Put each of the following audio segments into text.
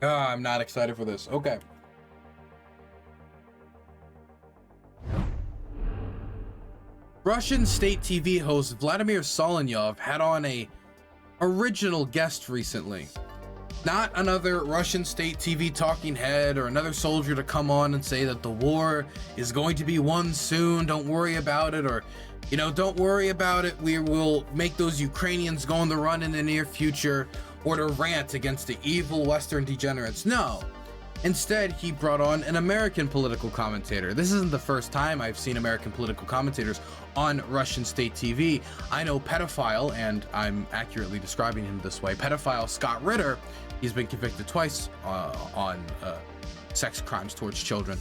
I'm not excited for this. Okay. Russian state TV host Vladimir Solovyov had on a original guest recently. Not another Russian state TV talking head or another soldier to come on and say that the war is going to be won soon, don't worry about it, or, you know, don't worry about it, we will make those Ukrainians go on the run in the near future, or to rant against the evil Western degenerates. No. Instead, he brought on an American political commentator. This isn't the first time I've seen American political commentators on Russian state TV. I know pedophile, and I'm accurately describing him this way, pedophile Scott Ritter. He's been convicted twice on sex crimes towards children.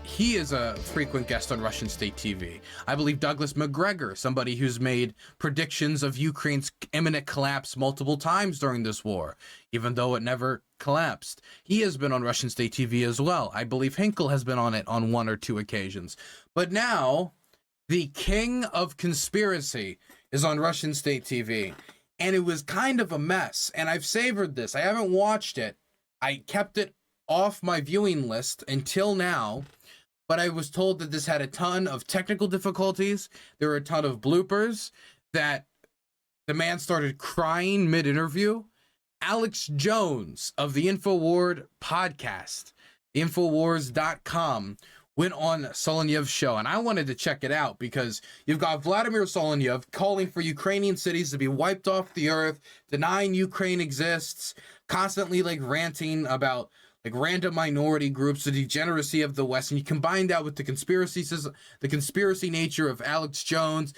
He is a frequent guest on Russian state TV. I believe Douglas McGregor, somebody who's made predictions of Ukraine's imminent collapse multiple times during this war, even though it never collapsed. He has been on Russian state TV as well. I believe Hinkle has been on it on 1 or 2 occasions. But now, the king of conspiracy is on Russian state TV. And it was kind of a mess. And I've savored this. I haven't watched it. I kept it off my viewing list until now, but I was told that this had a ton of technical difficulties. There were a ton of bloopers, that the man started crying mid-interview. Alex Jones of the InfoWars podcast, Infowars.com, went on Solovyov's show, and I wanted to check it out because you've got Vladimir Solovyov calling for Ukrainian cities to be wiped off the earth, denying Ukraine exists, constantly like ranting about like random minority groups, the degeneracy of the West, and you combine that with the conspiracy nature of Alex Jones,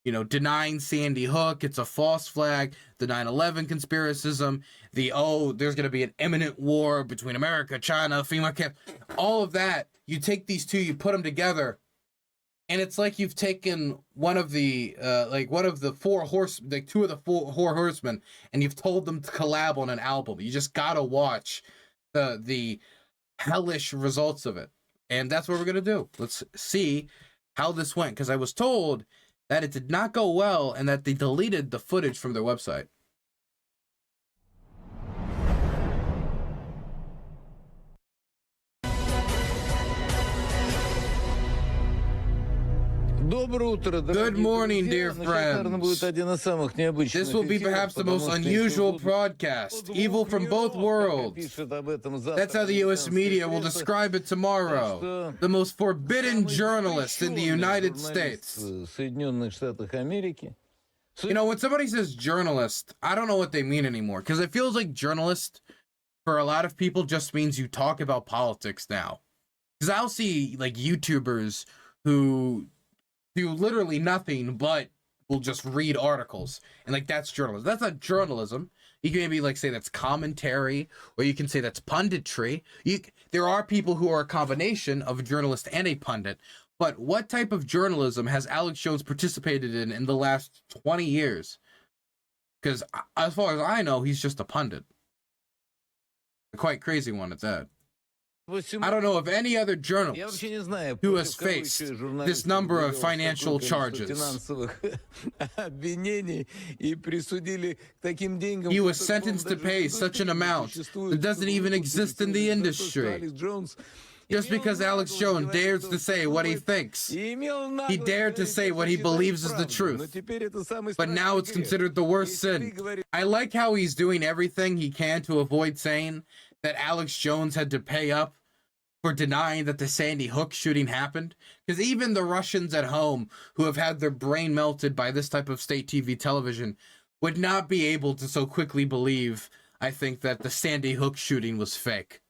you know, denying Sandy Hook, it's a false flag, the 9/11 conspiracism, the, oh, there's going to be an imminent war between America, China, FEMA camp, all of that. You take these two, you put them together, and it's like you've taken one of the, four horsemen, and you've told them to collab on an album. You just gotta watch the hellish results of it. And that's what we're gonna do. Let's see how this went, because I was told that it did not go well and that they deleted the footage from their website. Good morning, dear friends. This will be perhaps the most unusual broadcast, evil from both worlds. That's how the U.S. media will describe it tomorrow. The most forbidden journalist in the United States. You know, when somebody says journalist, I don't know what they mean anymore, because it feels like journalist for a lot of people just means you talk about politics now. Because I'll see like YouTubers who do literally nothing but will just read articles, and like that's journalism. That's not journalism. You can maybe like say that's commentary, or you can say that's punditry. There are people who are a combination of a journalist and a pundit, but what type of journalism has Alex Jones participated in the last 20 years? Because as far as I know, he's just a pundit. A quite crazy one at that. I don't know of any other journalist who has faced this number of financial charges. He was sentenced to pay such an amount that doesn't even exist in the industry. Just because Alex Jones dares to say what he thinks. He dared to say what he believes is the truth. But now it's considered the worst sin. I like how he's doing everything he can to avoid saying that Alex Jones had to pay up for denying that the Sandy Hook shooting happened. Because even the Russians at home who have had their brain melted by this type of state TV television would not be able to so quickly believe, I think, that the Sandy Hook shooting was fake.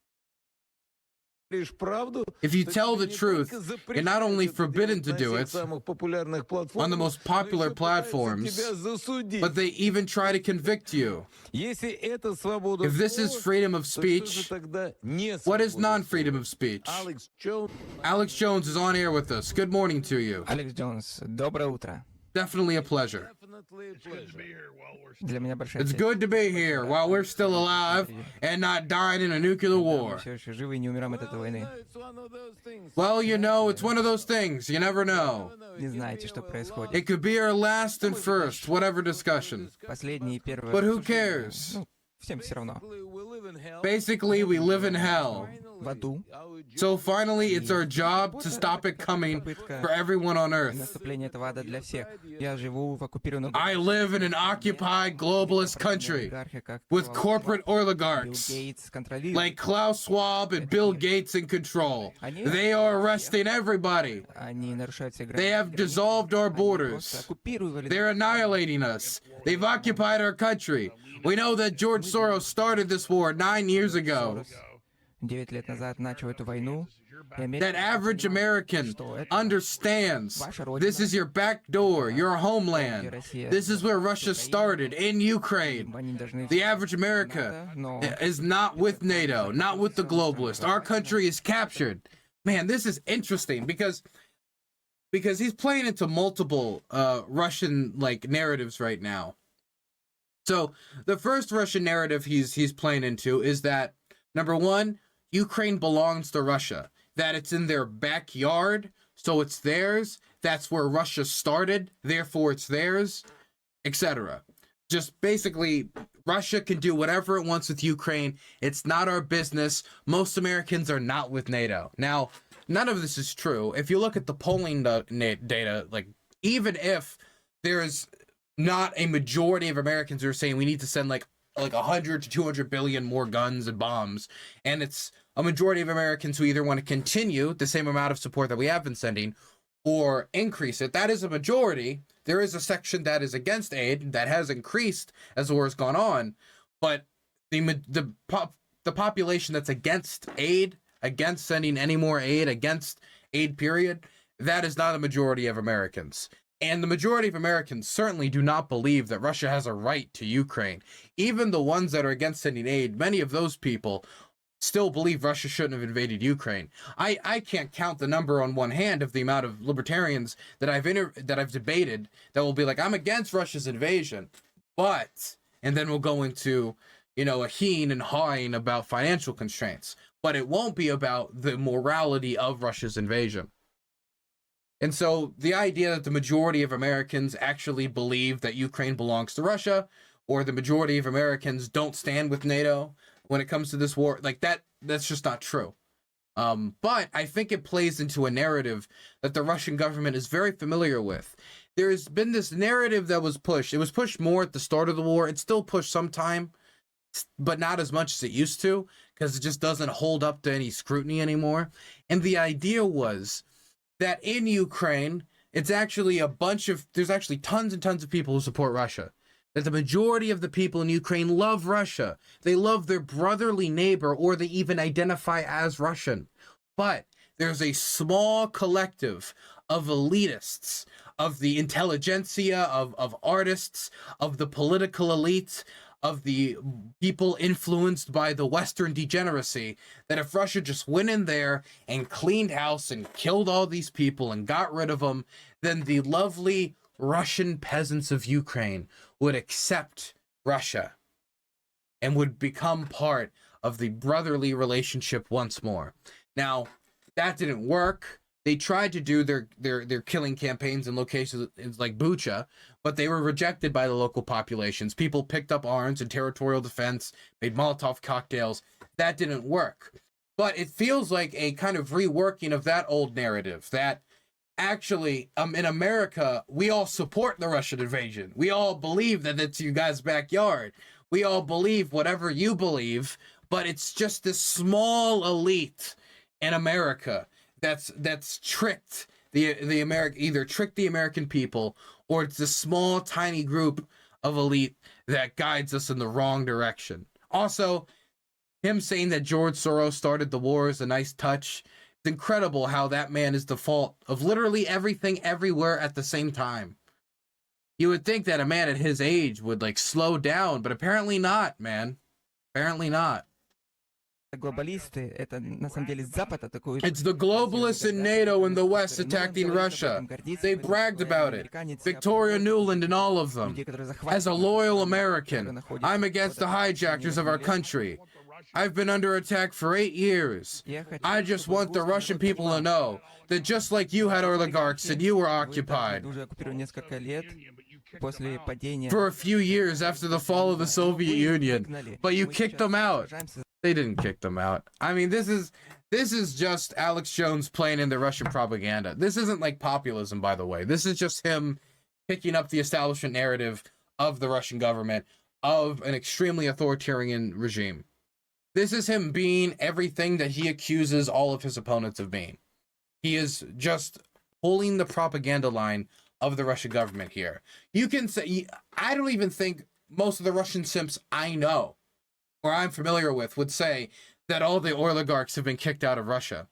If you tell the truth, you're not only forbidden to do it on the most popular platforms, but they even try to convict you. If this is freedom of speech, what is non-freedom of speech? Alex Jones is on air with us. Good morning to you. Alex Jones, доброе утро. Definitely a pleasure. Для меня большая It's честь. good to be here while we're still alive and not dying in a nuclear Мы war. все еще живы и не умираем от этой войны. Well, you know, it's one of those things. You never know. Не знаете, что происходит. It could be our last and first, whatever discussion. Последние и первые. But who cares? Ну, всем все равно. Basically, we live in hell. В аду. So finally, it's our job to stop it coming for everyone on Earth. Наступление этого ада для всех. Я живу в оккупированном I live in an occupied globalist country with corporate oligarchs like Klaus Schwab and Bill Gates in control. They are arresting everybody. Они нарушают все They have dissolved our borders. They're annihilating us. They've occupied our country. We know that George Soros started this war 9 years ago. 9 лет назад начал эту войну. That average American understands this is your back door, your homeland. This is where Russia started, in Ukraine. The average America is not with NATO, not with the globalists. Our country is captured. Man, this is interesting because he's playing into multiple Russian narratives right now. So the first Russian narrative he's playing into is that, number one, Ukraine belongs to Russia, that it's in their backyard, so it's theirs. That's where Russia started, therefore it's theirs, etc. Just basically, Russia can do whatever it wants with Ukraine. It's not our business. Most Americans are not with NATO. Now, none of this is true. If you look at the polling data, even if there's not a majority of Americans who are saying we need to send like 100 to 200 billion more guns and bombs, and it's a majority of Americans who either want to continue the same amount of support that we have been sending or increase it. That is a majority. There is a section that is against aid that has increased as the war has gone on, but the population that's against aid, against sending any more aid, against aid period, that is not a majority of Americans. And the majority of Americans certainly do not believe that Russia has a right to Ukraine. Even the ones that are against sending aid, many of those people still believe Russia shouldn't have invaded Ukraine. I can't count the number on one hand of the amount of libertarians that I've debated that will be like, I'm against Russia's invasion, but, and then we'll go into, a heen and hawing about financial constraints, but it won't be about the morality of Russia's invasion. And so the idea that the majority of Americans actually believe that Ukraine belongs to Russia, or the majority of Americans don't stand with NATO when it comes to this war, that's just not true. But I think it plays into a narrative that the Russian government is very familiar with. There's been this narrative that was pushed. It was pushed more at the start of the war. It's still pushed sometime, but not as much as it used to, because it just doesn't hold up to any scrutiny anymore. And the idea was that in Ukraine, there's actually tons and tons of people who support Russia. That the majority of the people in Ukraine love Russia. They love their brotherly neighbor, or they even identify as Russian. But there's a small collective of elitists, of the intelligentsia, of artists, of the political elites, of the people influenced by the Western degeneracy, that if Russia just went in there and cleaned house and killed all these people and got rid of them, then the lovely Russian peasants of Ukraine would accept Russia and would become part of the brotherly relationship once more. Now, that didn't work. They tried to do their killing campaigns in locations like Bucha, but they were rejected by the local populations. People picked up arms in territorial defense, made Molotov cocktails. That didn't work. But it feels like a kind of reworking of that old narrative that actually, in America, we all support the Russian invasion. We all believe that it's you guys' backyard. We all believe whatever you believe, but it's just this small elite in America that's tricked either tricked the American people, or it's a small tiny group of elite that guides us in the wrong direction. Also, him saying that George Soros started the war is a nice touch. It's incredible how that man is the fault of literally everything everywhere at the same time. You would think that a man at his age would slow down, but apparently not, man. Apparently not. Глобалисты, это на самом деле Запад атакует. It's the globalists in NATO and the West attacking Russia. They bragged about it. Victoria Nuland and all of them. As a loyal American, I'm against the hijackers of our country. I've been under attack for 8 years. I just want the Russian people to know that just like you had oligarchs and you were occupied for a few years after the fall of the Soviet Union, but you kicked them out. They didn't kick them out. I mean, this is just Alex Jones playing in the Russian propaganda. This isn't like populism, by the way. This is just him picking up the establishment narrative of the Russian government, of an extremely authoritarian regime. This is him being everything that he accuses all of his opponents of being. He is just pulling the propaganda line of the Russian government here. You can say, I don't even think most of the Russian simps I know or I'm familiar with would say that all the oligarchs have been kicked out of Russia.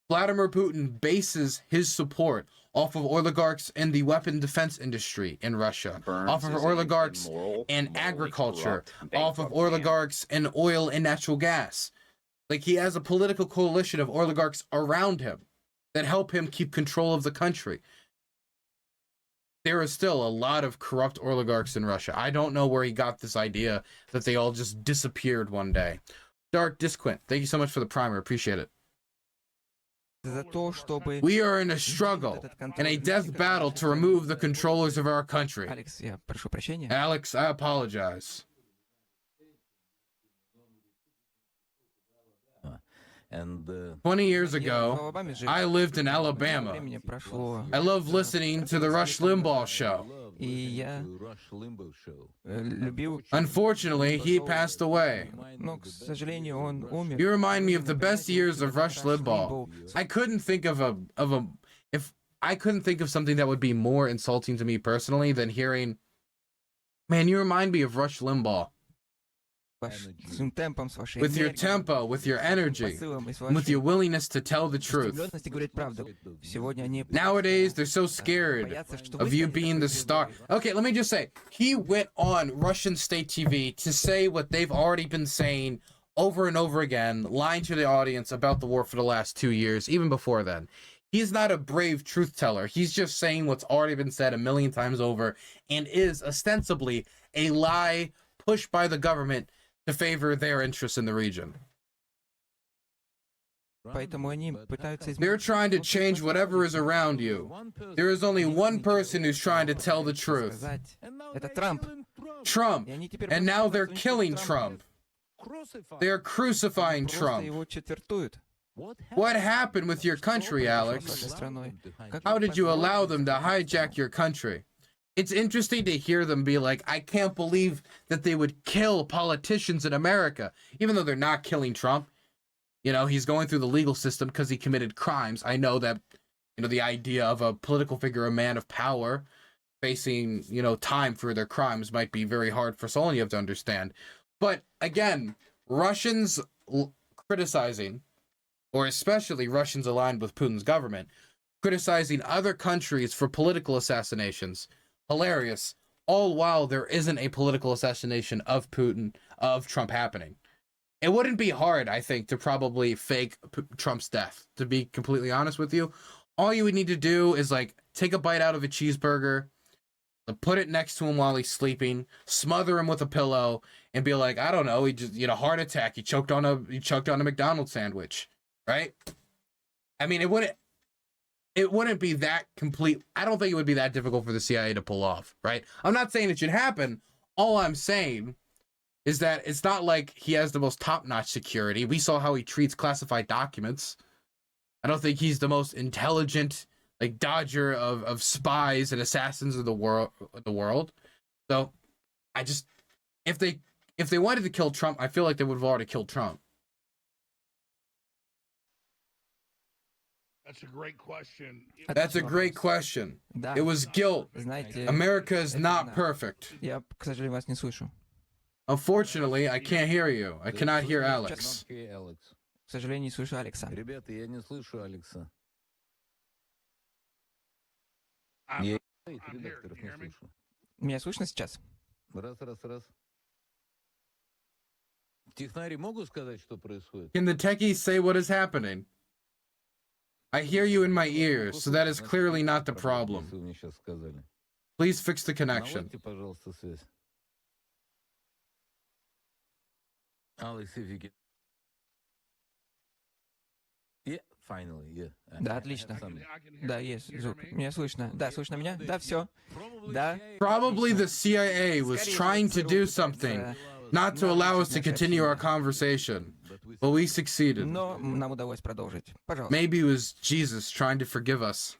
Vladimir Putin bases his support off of oligarchs in the weapon defense industry in Russia, off of oligarchs in agriculture, off of oligarchs in oil and natural gas. Like, he has a political coalition of oligarchs around him that help him keep control of the country. There is still a lot of corrupt oligarchs in Russia. I don't know where he got this idea that they all just disappeared one day. Dark Disquint, thank you so much for the primer. Appreciate it. We are in a struggle, in a death battle to remove the controllers of our country. Alex, I apologize. And 20 years ago, I lived in Alabama. I love listening to the Rush Limbaugh show. Unfortunately, he passed away. You remind me of the best years of Rush Limbaugh. I couldn't think of I couldn't think of something that would be more insulting to me personally than hearing, man, you remind me of Rush Limbaugh. With your tempo, with your energy, with your willingness to tell the truth. Nowadays, they're so scared of you being the star. Okay, let me just say, he went on Russian state TV to say what they've already been saying over and over again, lying to the audience about the war for the last 2 years, even before then. He's not a brave truth teller. He's just saying what's already been said a million times over and is ostensibly a lie pushed by the government to favor their interests in the region. They're trying to change whatever is around you. There is only one person who's trying to tell the truth. Trump. And now they're killing Trump. They're crucifying Trump. What happened with your country, Alex? How did you allow them to hijack your country? It's interesting to hear them be like, I can't believe that they would kill politicians in America, even though they're not killing Trump. You know, he's going through the legal system because he committed crimes. I know that, you know, the idea of a political figure, a man of power, facing, you know, time for their crimes might be very hard for Solonyev to understand. But again, Russians criticizing, or especially Russians aligned with Putin's government, criticizing other countries for political assassinations. Hilarious, all while there isn't a political assassination of Putin, of Trump happening. It wouldn't be hard, I think, to probably fake Trump's death, to be completely honest with you. All you would need to do is, like, take a bite out of a cheeseburger, put it next to him while he's sleeping, smother him with a pillow, and be like, I don't know, he just, you know, heart attack, he choked on a McDonald's sandwich, right? I mean, it wouldn't be that complete. I don't think it would be that difficult for the CIA to pull off, right? I'm not saying it should happen. All I'm saying is that it's not like he has the most top-notch security. We saw how he treats classified documents. I don't think he's the most intelligent, like, dodger of spies and assassins of the world. So I just, if they wanted to kill Trump, I feel like they would have already killed Trump. That's a great question. That's a great question. It was guilt. America is not perfect. Я, к сожалению, вас не слышу. Unfortunately, I can't hear you. I cannot hear Alex. К сожалению, не слышу Алекса. Ребята, я не слышу Алекса. I'm Я here. Can you редакторов не hear me? слышу. Меня слышно сейчас? Раз. Технари могут сказать, что происходит? Can the techies say what is happening? I hear you in my ears, so that is clearly not the problem. Если вы мне сейчас сказали. Please fix the connection. Наладьте, пожалуйста, связь. Alex, if you can... Yeah, finally, yeah. Да, отлично. I can hear Да, you. есть Can you hear звук. me? Меня слышно. Да, слышно меня? Да, все. Да. Probably the CIA was trying to do something, not to allow us to continue our conversation. But we succeeded. Но нам удалось продолжить. Пожалуйста. Maybe it was Jesus trying to forgive us.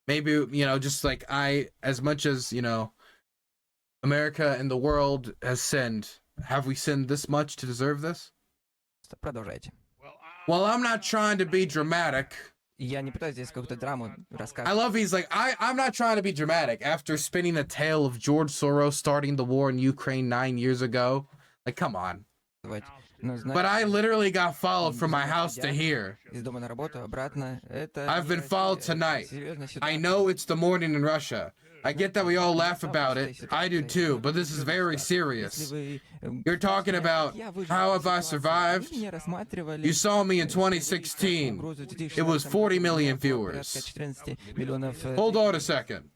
Maybe, you know, just like as much as, you know, America and the world has sinned, have we sinned this much to deserve this? Продолжайте. Well, I'm not trying to be dramatic. Я не пытаюсь здесь какую-то драму I рассказывать. love he's like, I'm not trying to be dramatic. After spinning a tale of George Soros starting the war in Ukraine 9 years ago. Like, come on. Но, But I literally got followed from my house to here. из дома на работу, обратно. Это I've been followed tonight. серьезная I ситуация. know it's the morning in Russia. I get that we all laugh about it. I do too, but this is very serious. You're talking about how have I survived? You saw me in 2016. It was 40 million viewers. Hold on a second.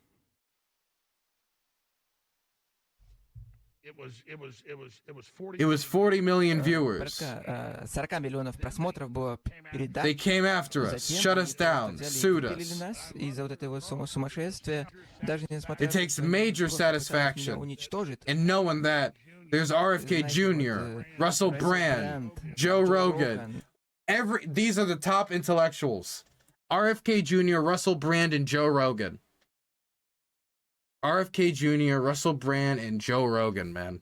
It was 40 million viewers. Порядка 40 миллионов просмотров было передач. They came after us, shut us down, sued us. Нас из-за вот этого сумасшествия, даже несмотря It takes major satisfaction in knowing that there's RFK Jr., Russell Brand, Joe Rogan. These are the top intellectuals. RFK Jr., Russell Brand, and Joe Rogan. RFK Jr., Russell Brand, and Joe Rogan, man.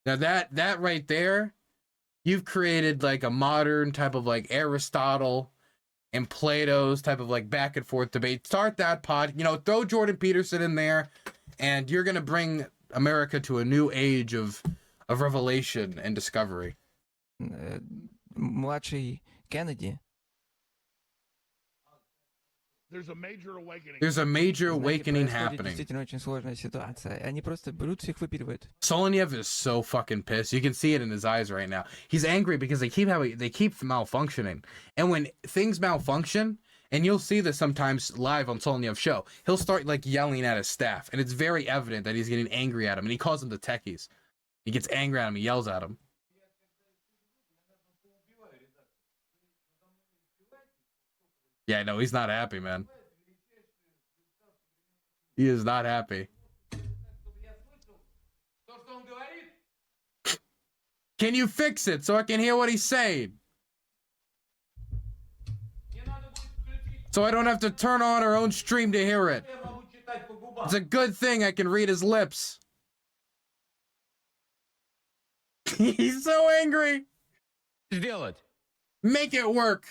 Now that right there, you've created like a modern type of like Aristotle and Plato's type of like back and forth debate. Start that pod, you know, throw Jordan Peterson in there, and you're gonna bring America to a new age of revelation and discovery. Младший Кеннеди. There's a major awakening. There's a major awakening Происходит happening. действительно очень сложная ситуация. Они просто берут всех выпиливают. Solenyev is so fucking pissed. You can see it in his eyes right now. He's angry because they keep malfunctioning. And when things malfunction, and you'll see this sometimes live on Solenyev's show, he'll start like yelling at his staff, and it's very evident that he's getting angry at him, and he calls them the techies. He gets angry at him, he yells at him. Yeah, no, he's not happy, man. He is not happy. Can you fix it so I can hear what he's saying? So I don't have to turn on our own stream to hear it. It's a good thing I can read his lips. He's so angry. Сделать. Make it work.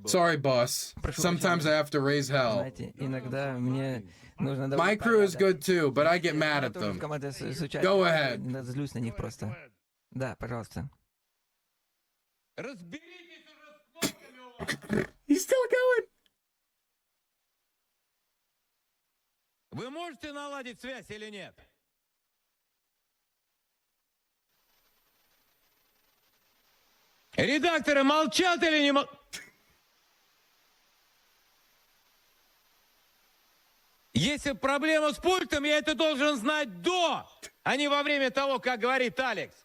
Sorry, boss. Прошу Sometimes I прощения. have to raise hell. Знаете, иногда мне нужно давать My crew is порядок. good too, but I get mad Я at тоже в them. команде с участием. Go ahead. Злюсь на них просто. Да, пожалуйста. Разберитесь уже с кнопками у вас. He's still going. Вы можете наладить связь или нет? Редакторы молчат или не молчат? Если проблема с пультом, я это должен знать до, а не во время того, как говорит Алекс.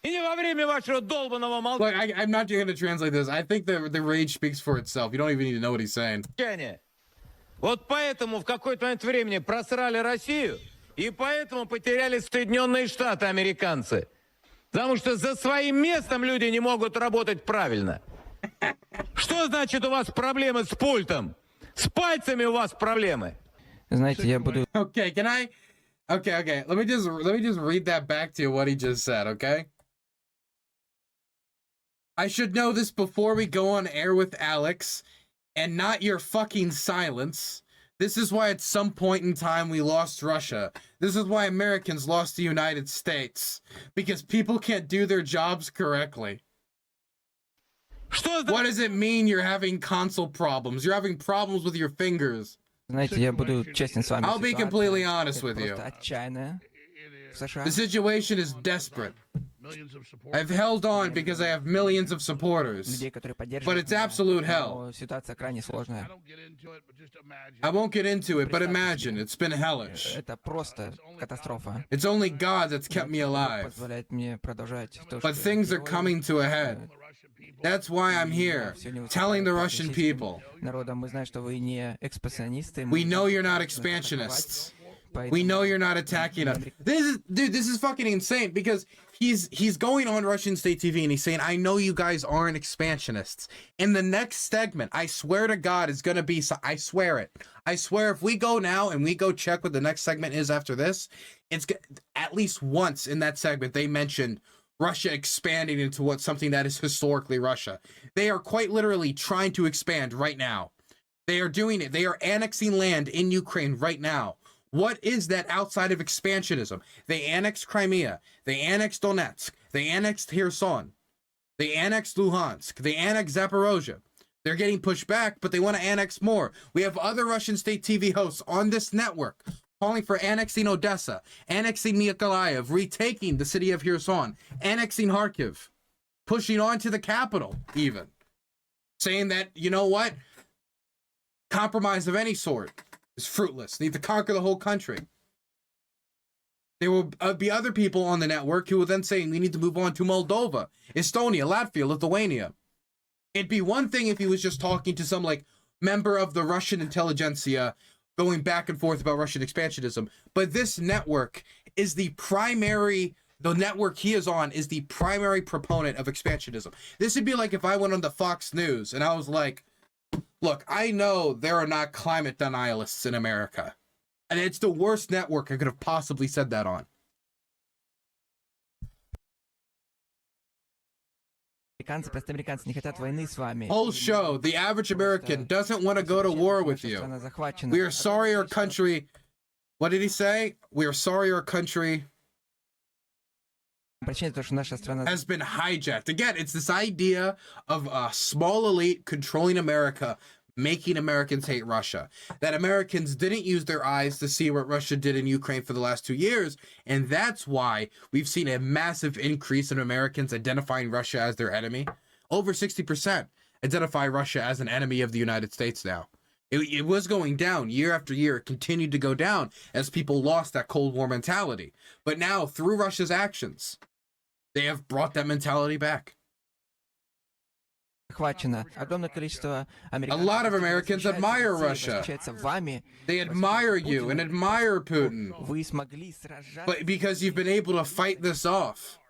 И не во время вашего долбанного Look, I'm not going to translate this. I think the rage speaks for itself. You don't even need to know what he's saying. молчания. Вот поэтому в какой-то момент времени просрали Россию, и поэтому потеряли Соединенные Штаты американцы. Потому что за своим местом люди не могут работать правильно. Что значит у вас проблемы с пультом? С пальцами у вас проблемы. Знаете, я буду Okay, can I? Okay. Let me just read that back to you what he just said, okay? I should know this before we go on air with Alex, and not your fucking silence. This is why at some point in time we lost Russia. This is why Americans lost the United States. Because people can't do their jobs correctly. Что What значит? does it mean you're having console problems? You're having problems with your fingers. Знаете, я буду честен с вами. I'll be Ситуация completely honest with you. просто отчаянная в США. The situation is desperate. Millions of supporters. I've held on because I have millions of supporters. Людей, которые поддерживают But it's меня. absolute hell. Но ситуация крайне I сложная. don't get into it, but just imagine. I won't get into it, but imagine, it's been hellish. Это просто катастрофа. It's only God that's kept me alive. Позволяет мне продолжать то, But что things я are делаю. coming to a head. The Russian people. That's why I'm here, telling the Russian people, Народом мы знаем, что вы не экспансионисты. we know you're not expansionists. We know you're not attacking us. This is fucking insane because he's going on Russian state TV and he's saying, I know you guys aren't expansionists. In the next segment, I swear to God, is going to be, I swear it. I swear if we go now and we go check what the next segment is after this, it's at least once in that segment, they mentioned Russia expanding into something that is historically Russia. They are quite literally trying to expand right now. They are doing it. They are annexing land in Ukraine right now. What is that outside of expansionism? They annexed Crimea. They annexed Donetsk. They annexed Kherson. They annexed Luhansk. They annexed Zaporozhye. They're getting pushed back, but they want to annex more. We have other Russian state TV hosts on this network calling for annexing Odessa, annexing Mykolaiv, retaking the city of Kherson, annexing Kharkiv, pushing on to the capital even, saying that, you know what? Compromise of any sort is fruitless. They need to conquer the whole country. There will be other people on the network who will then say we need to move on to Moldova, Estonia, Latvia, Lithuania. It'd be one thing if he was just talking to some like member of the Russian intelligentsia going back and forth about Russian expansionism. But this network is the network he is on is the primary proponent of expansionism. This would be like if I went on the Fox News and I was like, look, I know there are not climate denialists in America. And it's the worst network I could have possibly said that on. Американцы не хотят войны с вами. Whole show, the average American doesn't want to go to war with you. We are sorry our country... What did he say? We are sorry our country has been hijacked. Again, it's this idea of a small elite controlling America, making Americans hate Russia. That Americans didn't use their eyes to see what Russia did in Ukraine for the last 2 years, and that's why we've seen a massive increase in Americans identifying Russia as their enemy. Over 60% identify Russia as an enemy of the United States now. It was going down year after year. It continued to go down as people lost that Cold War mentality. But now, through Russia's actions, they have brought that mentality back. A lot of Americans admire Russia. They admire you and admire Putin. But because you've been able to fight this off.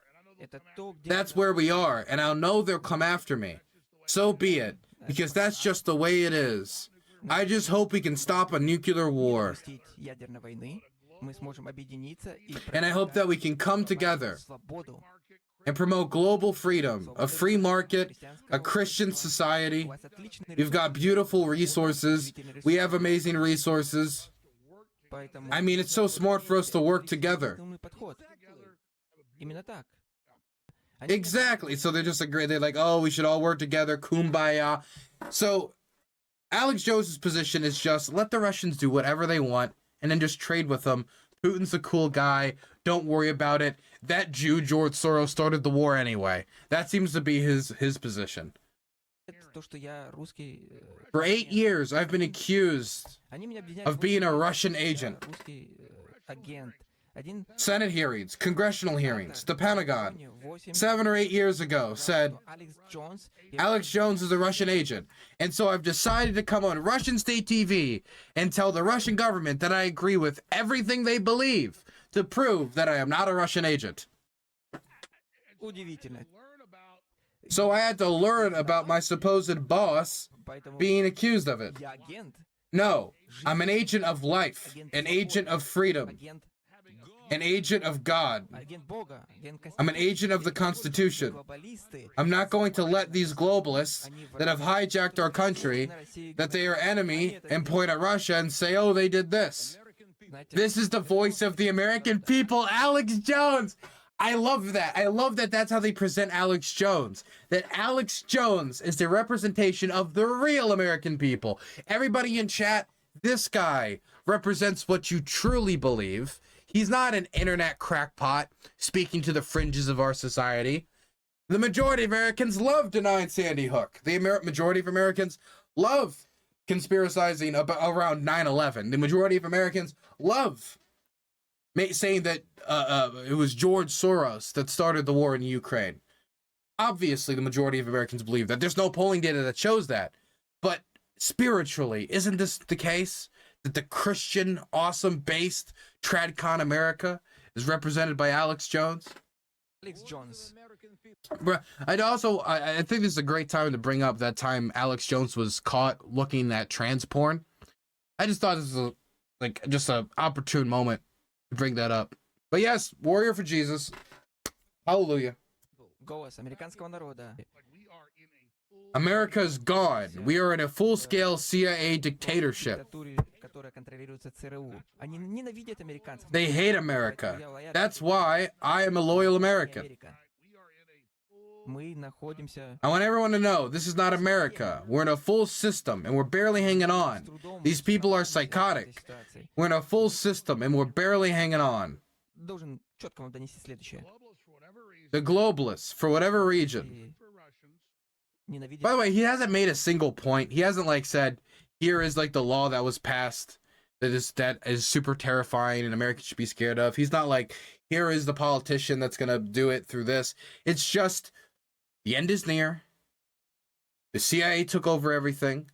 That's where we are. And I'll know they'll come after me. So be it. Because that's just the way it is. I just hope we can stop a nuclear war. And I hope that we can come together and promote global freedom, a free market, a Christian society. We've got beautiful resources. We have amazing resources. I mean, it's so smart for us to work together. Exactly. So they're just agree. They're like, oh, we should all work together. Kumbaya. So Alex Jones' position is just let the Russians do whatever they want and then just trade with them. Putin's a cool guy. Don't worry about it. That Jew, George Soros, started the war anyway. That seems to be his position. For 8 years, I've been accused of being a Russian agent. Senate hearings, congressional hearings, the Pentagon, 7 or 8 years ago said Alex Jones is a Russian agent. And so I've decided to come on Russian state TV and tell the Russian government that I agree with everything they believe to prove that I am not a Russian agent. So I had to learn about my supposed boss being accused of it. No, I'm an agent of life, an agent of freedom. An agent of God. I'm an agent of the Constitution. I'm not going to let these globalists that have hijacked our country, that they are enemy, and point at Russia and say, oh, they did this. This is the voice of the American people, Alex Jones. I love that. I love that that's how they present Alex Jones. That Alex Jones is the representation of the real American people. Everybody in chat, this guy represents what you truly believe. He's not an internet crackpot speaking to the fringes of our society. The majority of Americans love denying Sandy Hook. The majority of Americans love conspiracizing around 9/11. The majority of Americans love saying that it was George Soros that started the war in Ukraine. Obviously, the majority of Americans believe that. There's no polling data that shows that. But spiritually, isn't this the case? that the Christian, awesome based TradCon America is represented by Alex Jones. Alex Jones. I think this is a great time to bring up that time Alex Jones was caught looking at trans porn. I just thought this was just an opportune moment to bring that up. But yes, warrior for Jesus. Hallelujah. Голос американского народа. America's gone. We are in a full-scale CIA dictatorship. Которая контролируется ЦРУ. Они ненавидят американцев. They hate America. That's why I am a loyal American. Мы находимся. I want everyone to know this is not America. We're in a full system and we're barely hanging on. These people are psychotic. We're in a full system and we're barely hanging on. Должен четко вам донести следующее. The globalists, for whatever region. By the way, he hasn't made a single point. He hasn't said, here is the law that was passed that is super terrifying and Americans should be scared of. He's not here is the politician that's gonna do it through this. It's just the end is near. The CIA took over everything.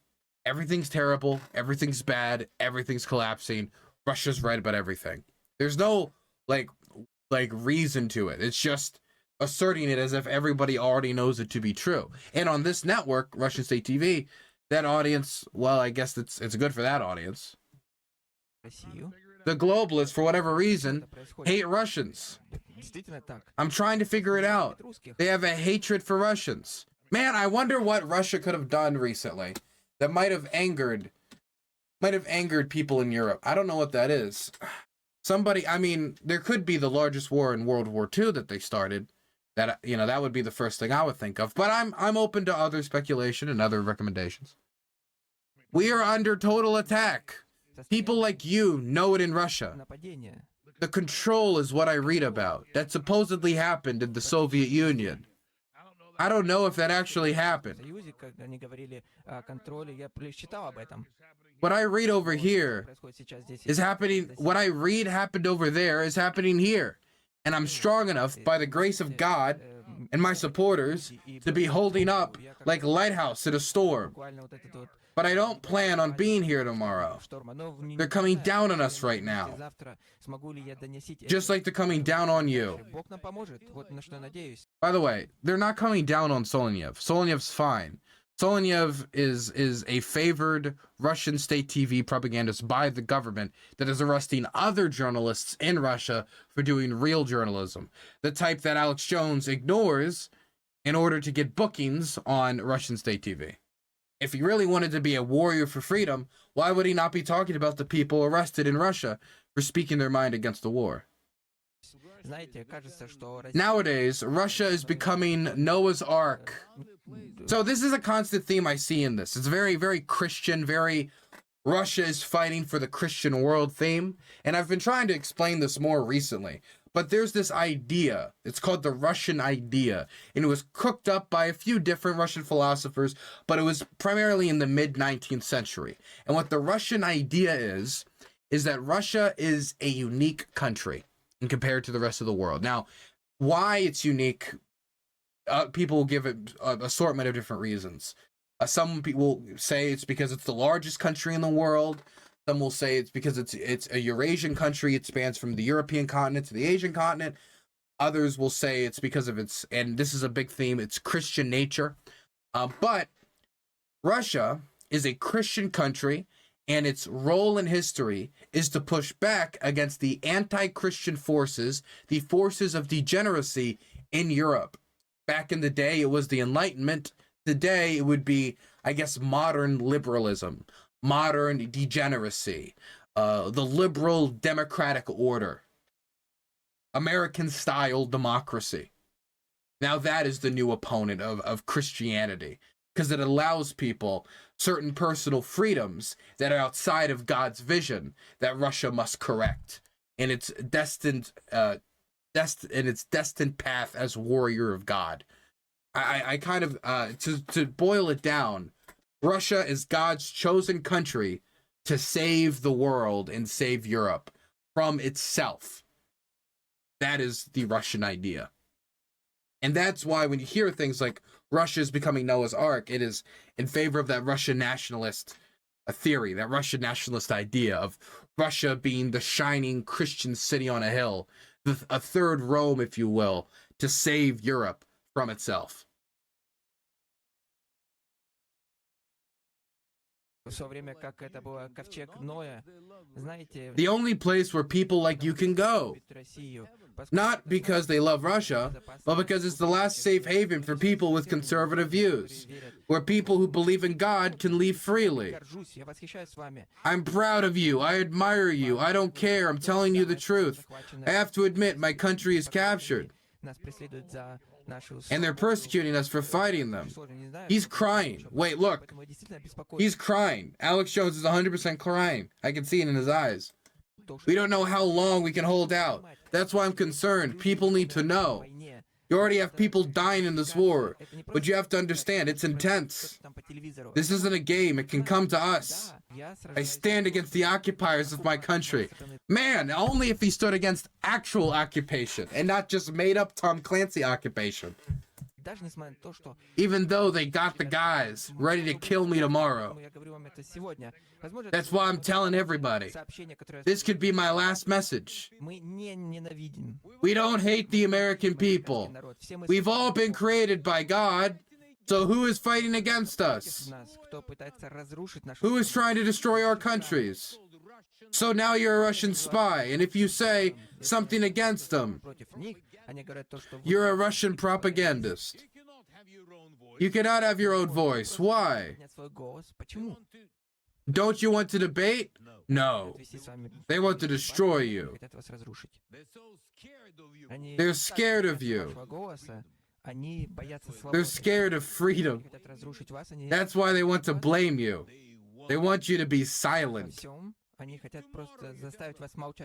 Everything's terrible. Everything's bad. Everything's collapsing. Russia's right about everything. There's no reason to it. It's just asserting it as if everybody already knows it to be true. And on this network, Russian State TV, that audience, well, I guess it's good for that audience. The globalists, for whatever reason, hate Russians. I'm trying to figure it out. They have a hatred for Russians. Man, I wonder what Russia could have done recently that might have angered people in Europe. I don't know what that is. There could be the largest war in World War II that they started. That would be the first thing I would think of. But I'm open to other speculation and other recommendations. We are under total attack. People like you know it in Russia. The control is what I read about. That supposedly happened in the Soviet Union. I don't know if that actually happened. What I read over here is happening. What I read happened over there is happening here. And I'm strong enough, by the grace of God and my supporters, to be holding up like a lighthouse in a storm. But I don't plan on being here tomorrow. They're coming down on us right now. Just like they're coming down on you. By the way, they're not coming down on Solenyev. Solenyev's fine. Solenyev is a favored Russian state TV propagandist by the government that is arresting other journalists in Russia for doing real journalism. The type that Alex Jones ignores in order to get bookings on Russian state TV. If he really wanted to be a warrior for freedom, why would he not be talking about the people arrested in Russia for speaking their mind against the war? Nowadays, Russia is becoming Noah's Ark. So this is a constant theme I see in this. It's very, very Christian, very Russia is fighting for the Christian world theme. And I've been trying to explain this more recently. But there's this idea. It's called the Russian idea. And it was cooked up by a few different Russian philosophers, but it was primarily in the mid-19th century. And what the Russian idea is that Russia is a unique country compared to the rest of the world. Now, why it's unique, people will give it an assortment of different reasons. Some people say it's because it's the largest country in the world. Some will say it's because it's a Eurasian country. It spans from the European continent to the Asian continent. Others will say it's because of its, and this is a big theme, its Christian nature. But Russia is a Christian country, and its role in history is to push back against the anti-Christian forces, the forces of degeneracy in Europe. Back in the day, it was the Enlightenment. Today, it would be, I guess, modern liberalism, modern degeneracy, the liberal democratic order, American-style democracy. Now that is the new opponent of Christianity, because it allows people certain personal freedoms that are outside of God's vision that Russia must correct in its destined path as warrior of God. I kind of to boil it down, Russia is God's chosen country to save the world and save Europe from itself. That is the Russian idea. And that's why when you hear things like Russia is becoming Noah's Ark, it is in favor of that Russian nationalist a theory, that Russian nationalist idea of Russia being the shining Christian city on a hill, a third Rome, if you will, to save Europe from itself. The only place where people like you can go. Not because they love Russia, but because it's the last safe haven for people with conservative views, where people who believe in God can leave freely. I'm proud of you. I admire you. I don't care. I'm telling you the truth. I have to admit, my country is captured. And they're persecuting us for fighting them. He's crying. Wait, look. He's crying. Alex Jones is 100% crying. I can see it in his eyes. We don't know how long we can hold out. That's why I'm concerned. People need to know. You already have people dying in this war, but you have to understand, it's intense. This isn't a game. It can come to us. I stand against the occupiers of my country. Man, only if he stood against actual occupation and not just made up Tom Clancy occupation. Even though they got the guys ready to kill me tomorrow. That's why I'm telling everybody. This could be my last message. We don't hate the American people. We've all been created by God. So who is fighting against us? Who is trying to destroy our countries? So now you're a Russian spy, and if you say something against them, you're a Russian propagandist. You cannot have your own voice. Why? Don't you want to debate? No. They want to destroy you. They're scared of you. They're scared of freedom. That's why they want to blame you. They want you to be silent.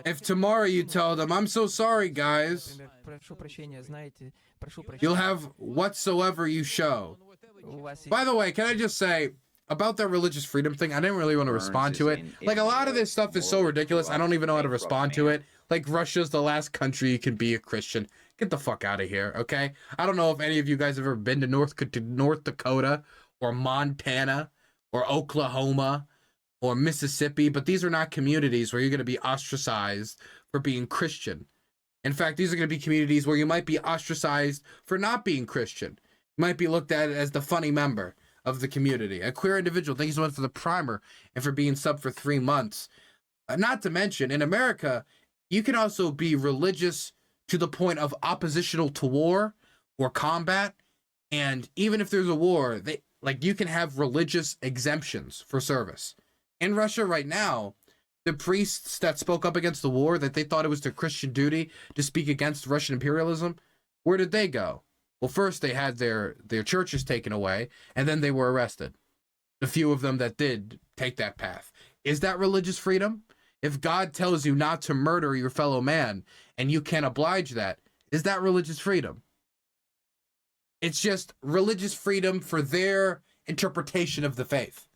If tomorrow you tell them, I'm so sorry, guys, you'll have whatsoever you show. By the way, can I just say, about that religious freedom thing, I didn't really want to respond to it. Like, a lot of this stuff is so ridiculous, I don't even know how to respond to it. Like, Russia's the last country you can be a Christian. Get the fuck out of here, okay? I don't know if any of you guys have ever been to North Dakota, or Montana, or Oklahoma, or Mississippi, but these are not communities where you're going to be ostracized for being Christian. In fact, these are going to be communities where you might be ostracized for not being Christian. You might be looked at as the funny member of the community. A queer individual. Thank you so much for the primer and for being sub for 3 months. Not to mention, in America, you can also be religious to the point of oppositional to war or combat. And even if there's a war, you can have religious exemptions for service. In Russia right now, the priests that spoke up against the war, that they thought it was their Christian duty to speak against Russian imperialism, where did they go? Well, first they had their churches taken away, and then they were arrested. The few of them that did take that path. Is that religious freedom? If God tells you not to murder your fellow man, and you can't oblige that, is that religious freedom? It's just religious freedom for their interpretation of the faith.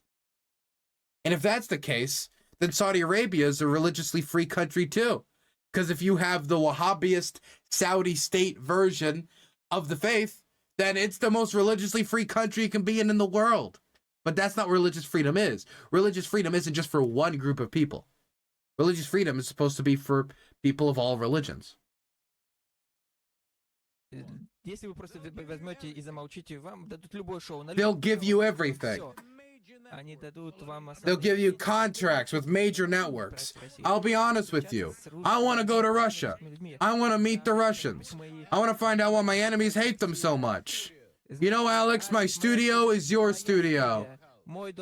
And if that's the case, then Saudi Arabia is a religiously free country too. Because if you have the Wahhabist Saudi state version of the faith, then it's the most religiously free country you can be in the world. But that's not what religious freedom is. Religious freedom isn't just for one group of people. Religious freedom is supposed to be for people of all religions. They'll give you everything. They'll give you contracts with major networks. I'll be honest with you. I want to go to Russia. I want to meet the Russians. I want to find out why my enemies hate them so much. You know, Alex, my studio is your studio.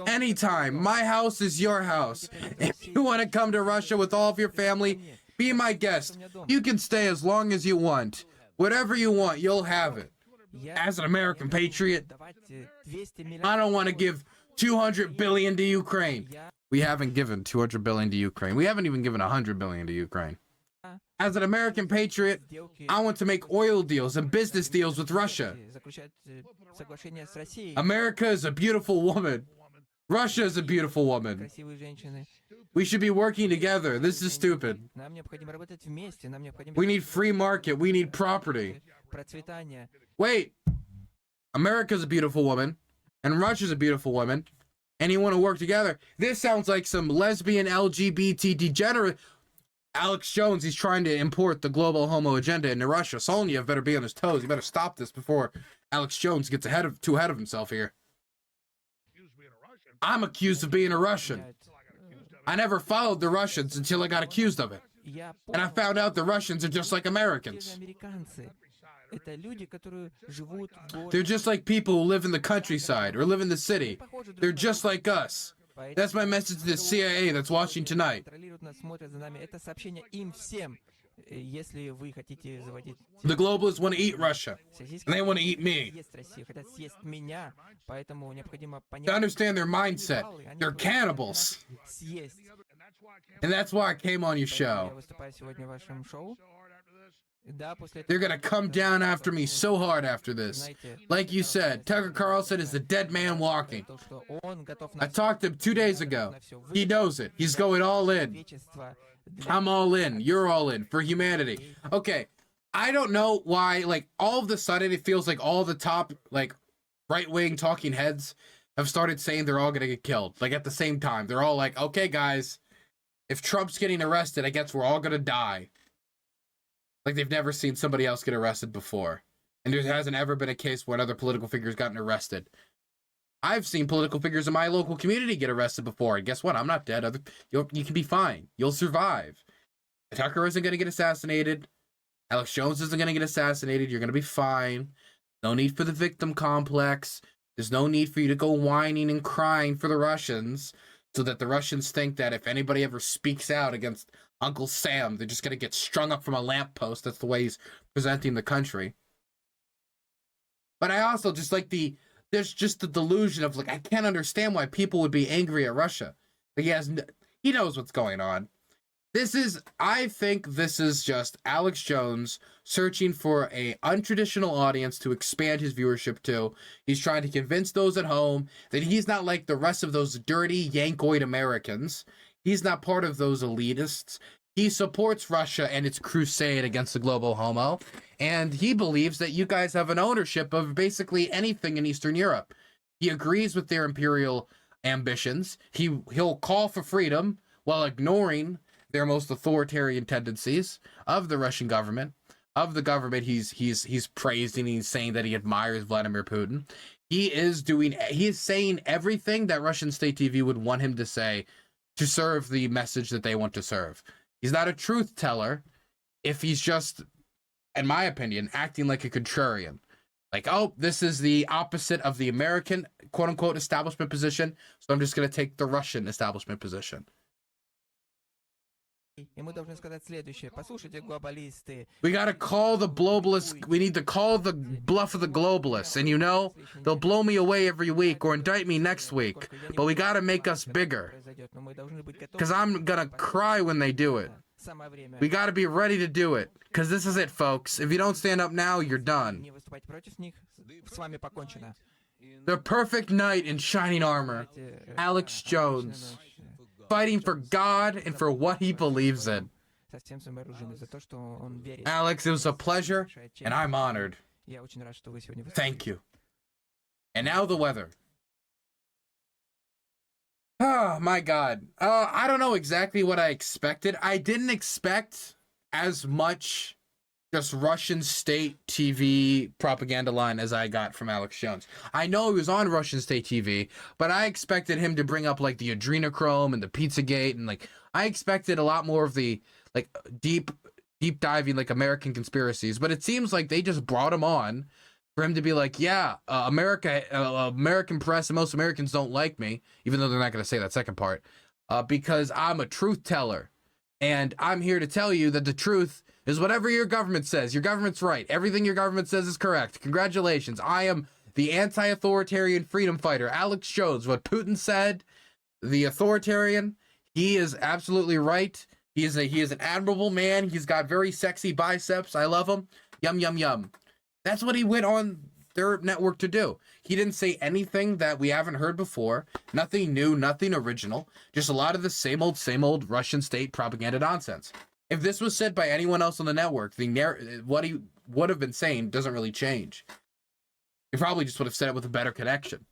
Anytime. My house is your house. If you want to come to Russia with all of your family, be my guest. You can stay as long as you want. Whatever you want, you'll have it. As an American patriot, I don't want to give $200 billion to Ukraine. We haven't given $200 billion to Ukraine. We haven't even given $100 billion to Ukraine. As an American patriot, I want to make oil deals and business deals with Russia. America is a beautiful woman. Russia is a beautiful woman. We should be working together. This is stupid. We need free market. We need property. Wait. America's a beautiful woman. And Russia's a beautiful woman. and you want to work together. This sounds like some lesbian LGBT degenerate. Alex Jones, he's trying to import the global homo agenda into Russia. Solonyev better be on his toes. You better stop this before Alex Jones gets too ahead of himself here. I'm accused of being a Russian. I never followed the Russians until I got accused of it. And I found out the Russians are just like Americans. They're just like people who live in the countryside or live in the city. They're just like us. That's my message to the CIA that's watching tonight. The globalists want to eat Russia, and they want to eat me. To understand their mindset, they're cannibals. And that's why I came on your show. They're gonna come down after me so hard after this. Like you said, Tucker Carlson is the dead man walking. I talked to him 2 days ago. He knows it. He's going all in. I'm all in. You're all in for humanity. Okay, I don't know why, like, all of a sudden it feels like all the top, like, right-wing talking heads have started saying they're all gonna get killed. Like, at the same time. They're all like, okay, guys, if Trump's getting arrested, I guess we're all gonna die. Like they've never seen somebody else get arrested before. And there hasn't ever been a case where another political figure's gotten arrested. I've seen political figures in my local community get arrested before. And guess what? I'm not dead. You can be fine. You'll survive. Tucker isn't going to get assassinated. Alex Jones isn't going to get assassinated. You're going to be fine. No need for the victim complex. There's no need for you to go whining and crying for the Russians so that the Russians think that if anybody ever speaks out against Uncle Sam, they're just going to get strung up from a lamppost. That's the way he's presenting the country. But I also just like there's just the delusion of, like, I can't understand why people would be angry at Russia. Like, he knows what's going on. I think this is just Alex Jones searching for a untraditional audience to expand his viewership to. He's trying to convince those at home that he's not like the rest of those dirty Yankoid Americans. He's not part of those elitists. He supports Russia and its crusade against the global homo. And he believes that you guys have an ownership of basically anything in Eastern Europe. He agrees with their imperial ambitions. He'll call for freedom while ignoring their most authoritarian tendencies of the Russian government, of the government he's praising. He's saying that he admires Vladimir Putin. He is saying everything that Russian state TV would want him to say to serve the message that they want to serve. He's not a truth teller if he's just, in my opinion, acting like a contrarian. Like, oh, this is the opposite of the American quote-unquote establishment position, so I'm just going to take the Russian establishment position. We gotta call the globalists. We need to call the bluff of the globalists. And you know, they'll blow me away every week or indict me next week. But we gotta make us bigger. Because I'm gonna cry when they do it. We gotta be ready to do it. Because this is it, folks. If you don't stand up now, you're done. The perfect knight in shining armor. Alex Jones. Fighting for God and for what he believes in. Alex, it was a pleasure, and I'm honored. Thank you. And now the weather. Oh, my God. I don't know exactly what I expected. I didn't expect as much just Russian state TV propaganda line as I got from Alex Jones. I know he was on Russian state TV, but I expected him to bring up like the adrenochrome and the Pizzagate, and like I expected a lot more of the like deep diving like American conspiracies. But it seems like they just brought him on for him to be like, yeah, American press and most Americans don't like me, even though they're not going to say that second part, because I'm a truth teller, and I'm here to tell you that the truth is whatever your government says. Your government's right. Everything your government says is correct. Congratulations. I am the anti-authoritarian freedom fighter, Alex Jones. What Putin said, the authoritarian, he is absolutely right. He is an admirable man. He's got very sexy biceps. I love him. Yum, yum, yum. That's what he went on their network to do. He didn't say anything that we haven't heard before. Nothing new, nothing original. Just a lot of the same old Russian state propaganda nonsense. If this was said by anyone else on the network, what he would have been saying doesn't really change. He probably just would have said it with a better connection.